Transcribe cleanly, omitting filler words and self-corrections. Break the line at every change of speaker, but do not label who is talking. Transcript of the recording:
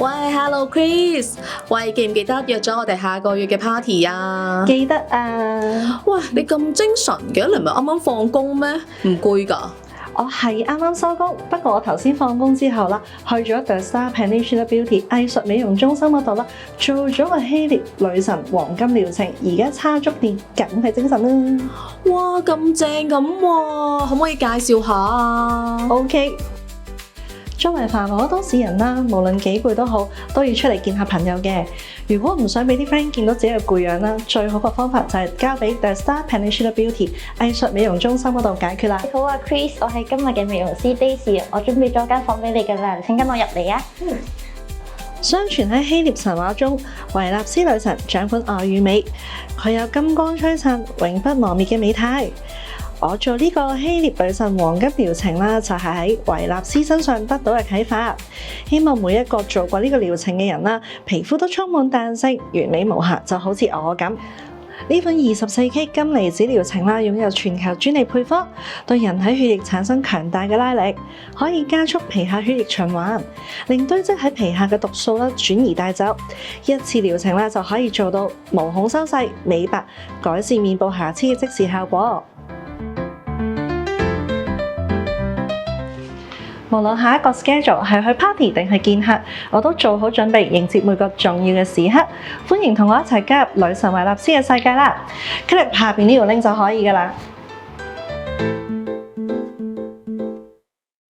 喂，Hello Chris，喂，記唔記得約咗我哋下個月嘅 party 啊？
記得啊！
喂，你咁精神嘅，你唔係啱啱放工咩？唔攰㗎？
我係啱啱收工，不過我頭先放工之後啦，去咗 The Star Peninsula Beauty 藝術美容中心嗰度啦，做咗個希臘女神黃金療程，而家叉足電，梗係精神啦。
哇，咁正咁喎，可唔可以介紹下啊
OK。作為繁忙嘅都市人啦，無論幾攰都好，都要出嚟見下朋友嘅。如果唔想俾啲 friend 見到自己嘅攰樣啦，最好嘅方法就係交俾 The Star Peninsula Beauty 藝術美容中心嗰度解決啦。
你好啊 Chris，我係今日嘅美容師 Daisy，我準備咗間房俾你㗎啦，請跟我入嚟啊！
相傳喺希臘神話中，維納斯女神掌管愛與美，佢有金光璀璨、永不磨滅嘅美態。我做呢個希臘女神黃金療程啦，就係喺維納斯身上得到嘅啟發。希望每一個做過呢個療程嘅人啦，皮膚都充滿彈性、完美無瑕，就好似我咁。呢款24K 金離子療程啦，擁有全球專利配方，對人體血液產生強大嘅拉力，可以加速皮下血液循環，令堆積喺皮下嘅毒素啦轉移帶走。一次療程啦就可以做到毛孔收細、美白、改善面部瑕疵嘅即時效果。無論下一個 schedule 係去 party 定係見客，我都做好準備迎接每個重要嘅時刻。歡迎同我一齊加入女神維納斯嘅世界啦！click 下邊呢條 link 就可以㗎啦〜